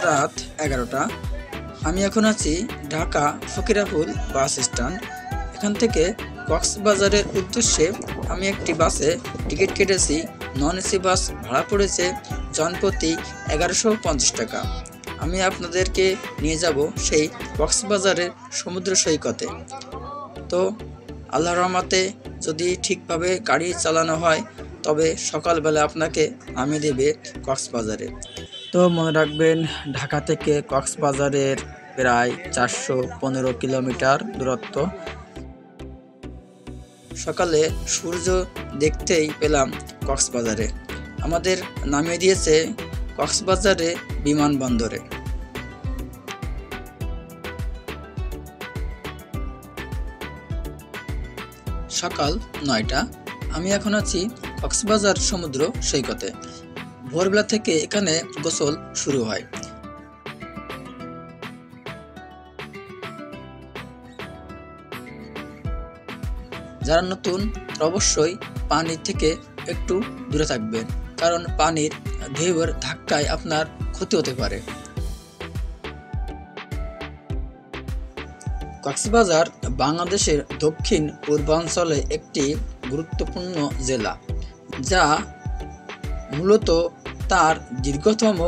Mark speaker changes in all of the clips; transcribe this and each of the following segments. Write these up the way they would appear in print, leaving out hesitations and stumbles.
Speaker 1: রাত 11টা। আমি এখন আছি ঢাকা ফকিরাপুল বাস স্ট্যান্ড। এখান থেকে কক্সবাজারের উদ্দেশ্যে আমি একটি বাসে টিকিট কেটেছি। নন এসি বাস ভাড়া পড়েছে জনপ্রতি 1150 টাকা। আমি আপনাদেরকে নিয়ে যাব সেই কক্সবাজারের সমুদ্র সৈকতে। তো আল্লাহর রহমতে যদি ঠিকভাবে গাড়ি চালানো হয় তবে সকালবেলা আপনাকে নামিয়ে দেবে কক্সবাজারে। তো মনে রাখবেন, ঢাকা থেকে কক্সবাজারের প্রায় 415 কিলোমিটার দূরত্ব। সকালে সূর্য দেখতেই পেলাম কক্সবাজারে। আমাদের নামিয়ে দিয়েছে কক্সবাজারে বিমানবন্দরে। সকাল 9টা। আমি এখন আছি কক্সবাজার সমুদ্র সৈকতে। ভোরবেলা থেকে এখানে গোসল শুরু হয়। যারা নতুন অবশ্যই পানি থেকে একটু দূরে থাকবেন, কারণ পানির ঢেউয়ের ধাক্কায় আপনার ক্ষতি হতে পারে। কক্সবাজার বাংলাদেশের দক্ষিণ পূর্বাঞ্চলে একটি গুরুত্বপূর্ণ জেলা, যা মূলত তার দীর্ঘতম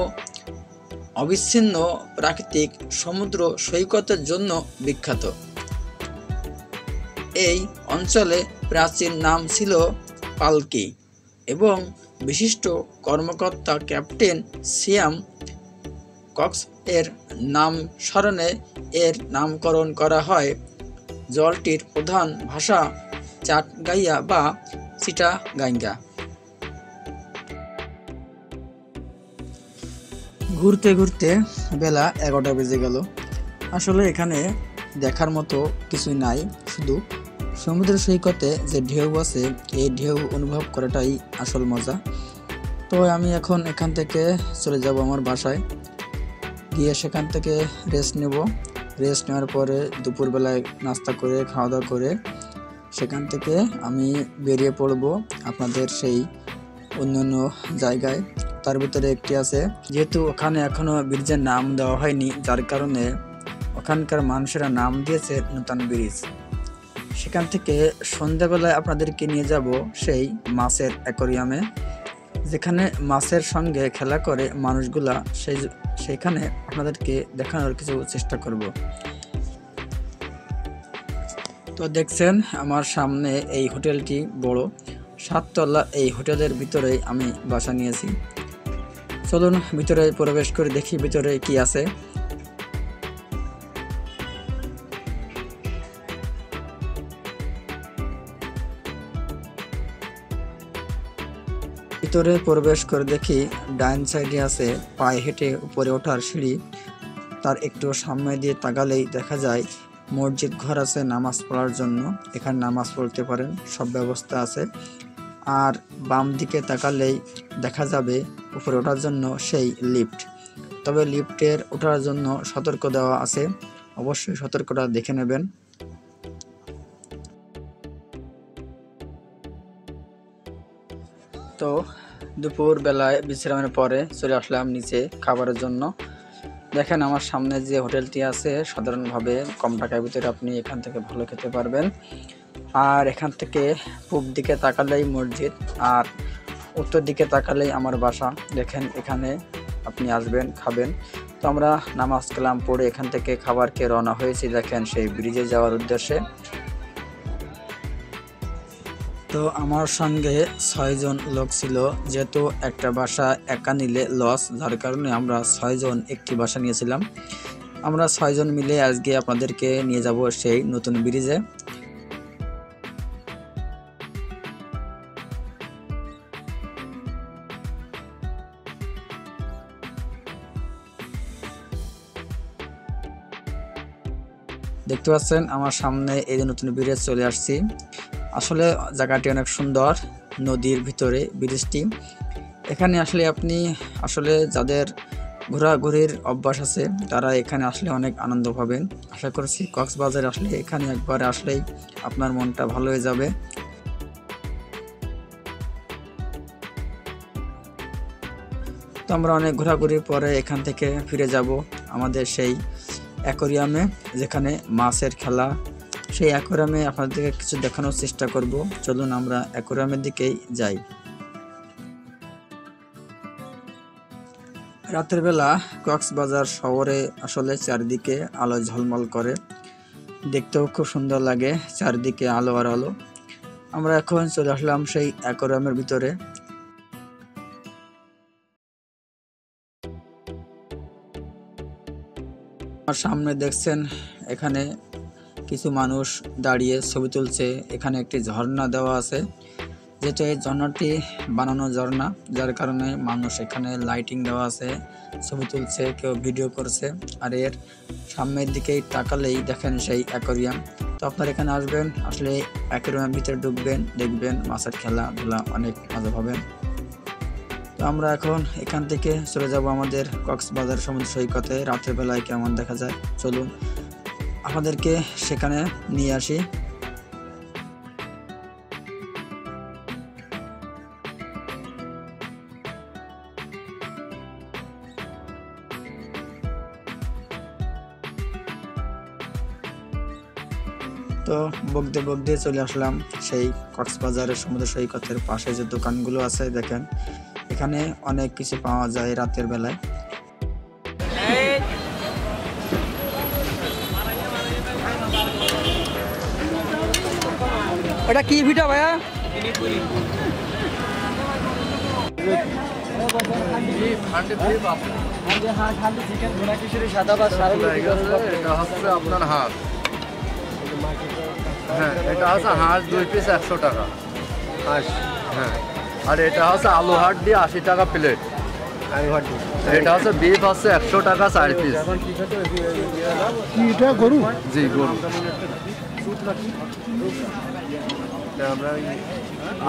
Speaker 1: অবিচ্ছিন্ন প্রাকৃতিক সমুদ্র সৈকতের জন্য বিখ্যাত। এই অঞ্চলে প্রাচীন নাম ছিল পালকি এবং বিশিষ্ট কর্মকর্তা ক্যাপ্টেন সিয়াম কক্স এর নাম স্মরণে এর নামকরণ করা হয়। জলটির প্রধান ভাষা চাটগাইয়া বা চিটাগাঙ্গা। ঘুরতে ঘুরতে বেলা 11টা বেজে গেল। আসলে এখানে দেখার মতো কিছুই নাই, শুধু সমুদ্র সৈকতে যে ঢেউ আছে এই ঢেউ অনুভব করাটাই আসল মজা। তো আমি এখন এখান থেকে চলে যাব আমার বাসায়, গিয়ে সেখান থেকে রেস্ট নেব। রেস্ট নেওয়ার পরে দুপুরবেলায় নাস্তা করে খাওয়া দাওয়া করে সেখান থেকে আমি বেরিয়ে পড়ব আপনাদের সেই অন্যান্য জায়গায়। তার ভিতরে একটি আছে, যেহেতু ওখানে এখনো ব্রিজের নাম দেওয়া হয়নি, যার কারণে ওখানকার মানুষেরা নাম দিয়েছে নতুন ব্রিজ। সেখান থেকে সন্ধ্যাবেলায় আপনাদেরকে নিয়ে যাব সেই মাছের অ্যাকোরিয়ামে, যেখানে মাছের সঙ্গে খেলা করে মানুষগুলা, সেইখানে আপনাদেরকে দেখানোর কিছু চেষ্টা করব। তো দেখছেন আমার সামনে এই হোটেলটি বড় 7 তলা। এই হোটেলের ভিতরে আমি বাসা নিয়েছি। চলুন ভিতরে প্রবেশ করে দেখি ভিতরে কি আছে। ভিতরে প্রবেশ করে দেখি ডাইন সাইডে আছে পায়ে হেঁটে উপরে ওঠার সিঁড়ি। তার একটু সামনে দিয়ে তাকালেই দেখা যায় মসজিদ ঘর আছে নামাজ পড়ার জন্য। এখানে নামাজ পড়তে পারেন, সব ব্যবস্থা আছে। আর বাম দিকে তাকালেই দেখা যাবে উপরে ওঠার জন্য সেই লিফট। তবে লিফটের ওঠার জন্য সতর্ক দেওয়া আছে, অবশ্যই সতর্কটা দেখে নেবেন। তো দুপুর বেলায় বিশ্রামের পরে চলে আসলাম নিচে খাবারের জন্য। দেখেন আমার সামনে যে হোটেলটি আছে, সাধারণভাবে কম টাকার ভিতরে আপনি এখান থেকে ভালো খেতে পারবেন। আর এখান থেকে পূব দিকে তাকালেই মসজিদ, আর উত্তর দিকে তাকালেই আমার বাসা। দেখেন এখানে আপনি আসবেন, খাবেন। তো আমরা নামাজ কালাম পড়ে এখান থেকে খাবার খেয়ে রওনা হয়েছি, দেখেন সেই ব্রিজে যাওয়ার উদ্দেশ্যে। তো আমার সঙ্গে 6 জন লোক ছিল, যেহেতু একটা বাসা একা নিলে লস, যার কারণে আমরা 6 জন একটি বাসা নিয়েছিলাম। আমরা 6 জন মিলে আজকে আপনাদেরকে নিয়ে যাব সেই নতুন ব্রিজে। দেখতে পাচ্ছেন আমার সামনে এই যে নতুন ব্রিজে চলে আসছি। আসলে জায়গাটি অনেক সুন্দর, নদীর ভিতরে ব্রিজটি। এখানে আসলে আপনি আসলে যাদের ঘোরাঘুরির অভ্যাস আছে তারা এখানে আসলে অনেক আনন্দ পাবেন। আশা করছি কক্সবাজার আসলে এখানে একবার আসলেই আপনার মনটা ভালো হয়ে যাবে। তো আমরা অনেক ঘোরাঘুরির পরে এখান থেকে ফিরে যাব আমাদের সেই অ্যাকোরিয়ামে, যেখানে মাছের খেলা। সেই অ্যাকোরিয়ামে আপনাদেরকে কিছু দেখানোর চেষ্টা করব। চলুন আমরা অ্যাকোরিয়ামের দিকেই যাই। রাতের বেলা কক্সবাজার শহরে আসলে চারিদিকে আলো ঝলমল করে, দেখতেও খুব সুন্দর লাগে, চারিদিকে আলো আর আলো। আমরা এখন চলে আসলাম সেই অ্যাকোরিয়ামের ভিতরে। আমার সামনে দেখছেন এখানে কিছু মানুষ দাঁড়িয়ে ছবি তুলছে। এখানে একটি ঝর্ণা দেওয়া আছে, যেটা এই ঝর্ণাটি বানানো ঝর্ণা, যার কারণে মানুষ এখানে লাইটিং দেওয়া আছে, ছবি তুলছে, কেউ ভিডিও করছে। আর এর সামনের দিকেই তাকালেই দেখেন সেই অ্যাকোরিয়াম। তো আপনারা এখানে আসবেন, আসলে অ্যাকোরিয়ামের ভিতরে ঢুকবেন, দেখবেন মাছের খেলাধুলা, অনেক মজা পাবেন। তো আমরা এখন এখান থেকে চলে যাব আমাদের কক্সবাজার সমুদ্র সৈকতে। রাতের বেলায় কেমন দেখা যায় চলুন আপনাদেরকে সেখানে নিয়ে আসি। তো বকতে বকতে চলে আসলাম সেই কক্সবাজারের সমুদ্র সৈকতের পাশে যে দোকানগুলো আছে, দেখেন এখানে অনেক কিছু পাওয়া যায় রাতের বেলায়। ওটা কি ভিটা ভাইয়া?
Speaker 2: আপনার হাঁস, হ্যাঁ এটা হচ্ছে হাঁস 2 পিস 100 টাকা হাঁস, হ্যাঁ। আর এটা হচ্ছে আলু হাট দিয়ে 80 টাকা প্লেট। এটা হচ্ছে বিফ হচ্ছে 100 টাকা 4 পিস।
Speaker 3: এটা গরু?
Speaker 2: জি গরু।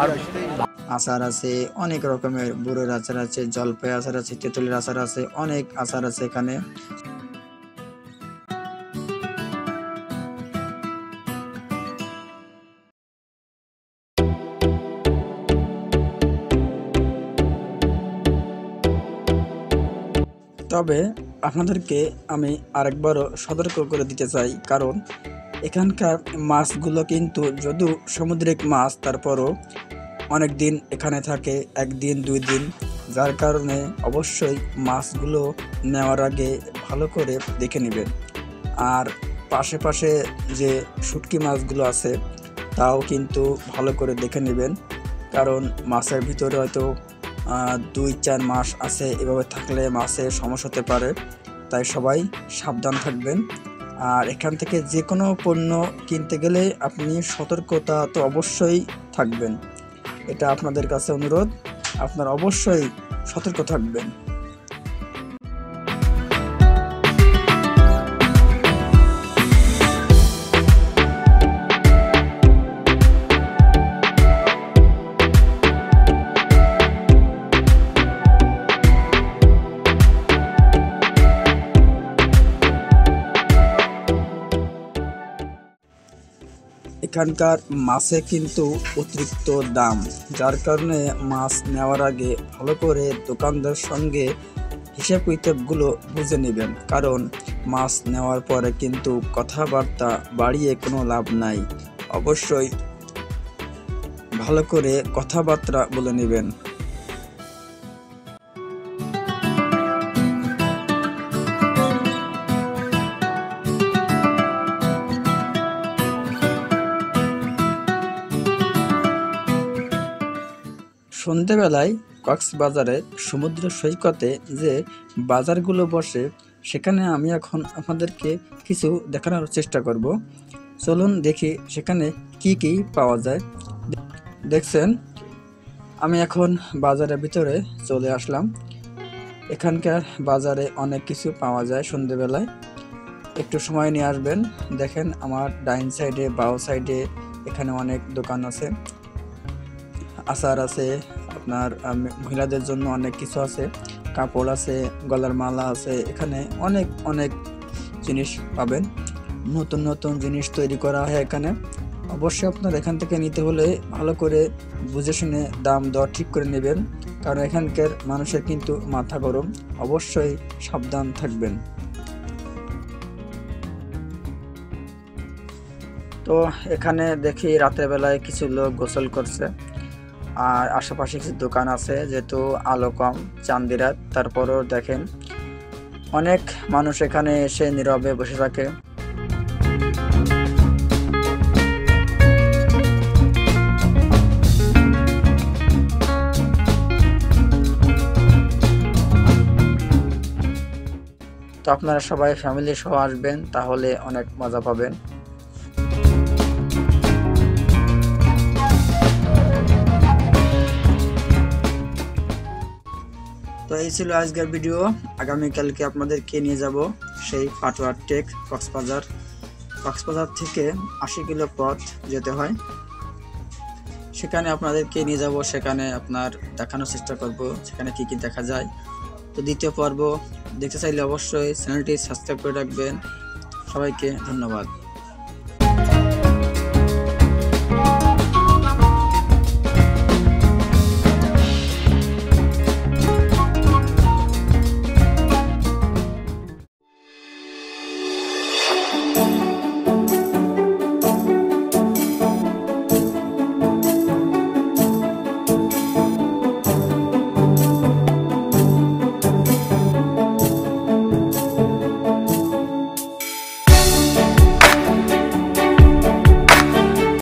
Speaker 2: আর
Speaker 1: আচার আছে, অনেক রকমের বুড়োর আচার আছে, জলপাই আচার আছে, তেঁতুলের আচার আছে, অনেক আচার আছে এখানে। তবে আপনাদেরকে আমি আরেকবারও সতর্ক করে দিতে চাই, কারণ এখানকার মাছগুলো কিন্তু যদিও সামুদ্রিক মাছ, তারপরও অনেক দিন এখানে থাকে, 1 দিন 2 দিন, যার কারণে অবশ্যই মাছগুলো নেওয়ার আগে ভালো করে দেখে নেবেন। আর পাশে যে শুটকি মাছগুলো আছে তাও কিন্তু ভালো করে দেখে নেবেন, কারণ মাছের ভিতরে হয়তো 2-4 মাস আছে, এভাবে থাকলে মাছের সমস্যা হতে পারে, তাই সবাই সাবধান থাকবেন। আর এখান থেকে যে কোনো পণ্য কিনতে গেলে আপনি সতর্কতা তো অবশ্যই থাকবেন, এটা আপনাদের কাছে অনুরোধ, আপনারা অবশ্যই সতর্ক থাকবেন। এখানকার মাছে কিন্তু অতিরিক্ত দাম, যার কারণে মাছ নেওয়ার আগে ভালো করে দোকানদার সঙ্গে হিসাব কিতাবগুলো বুঝে নেবেন, কারণ মাছ নেওয়ার পরে কিন্তু কথাবার্তা বাড়িয়ে কোনো লাভ নাই, অবশ্যই ভালো করে কথাবার্তা বলে নেবেন। সন্ধেবেলায় কক্সবাজারে সমুদ্র সৈকতে যে বাজারগুলো বসে, সেখানে আমি এখন আপনাদেরকে কিছু দেখানোর চেষ্টা করব। চলুন দেখি সেখানে কি কি পাওয়া যায়। দেখছেন আমি এখন বাজারের ভিতরে চলে আসলাম। এখানকার বাজারে অনেক কিছু পাওয়া যায় সন্ধেবেলায়, একটু সময় নিয়ে আসবেন। দেখেন আমার ডাইন সাইডে, বাও সাইডে এখানে অনেক দোকান আছে, আচার আছে, আপনার মহিলাদের জন্য অনেক কিছু আছে, কাপড় আছে, গলার মালা আছে, এখানে অনেক অনেক জিনিস পাবেন। নতুন নতুন জিনিস তৈরি করা হয় এখানে। অবশ্যই আপনার এখান থেকে নিতে হলে ভালো করে বুঝে শুনে দাম দর ঠিক করে নেবেন, কারণ এখানকার মানুষের কিন্তু মাথা গরম, অবশ্যই সাবধান থাকবেন। তো এখানে দেখি রাতের বেলায় কিছু লোক গোসল করছে, আর আশেপাশে কিছু দোকান আছে, যেহেতু আলো কম, চান্দিরাত, তারপরও দেখেন অনেক মানুষ এখানে এসে নীরবে বসে থাকে। তো আপনারা সবাই ফ্যামিলি সহ আসবেন, তাহলে অনেক মজা পাবেন। তো এই ছিল আজকের ভিডিও। আগামীকালকে আপনাদেরকে নিয়ে যাব সেই পাটোয়ার টেক কক্সবাজার। কক্সবাজার থেকে 80 কিলো পথ যেতে হয়, সেখানে আপনাদেরকে নিয়ে যাব, সেখানে আপনার দেখানোর চেষ্টা করব সেখানে কি কি দেখা যায়। তো দ্বিতীয় পর্ব দেখতে চাইলে অবশ্যই চ্যানেলটি সাবস্ক্রাইব করে রাখবেন। সবাইকে ধন্যবাদ।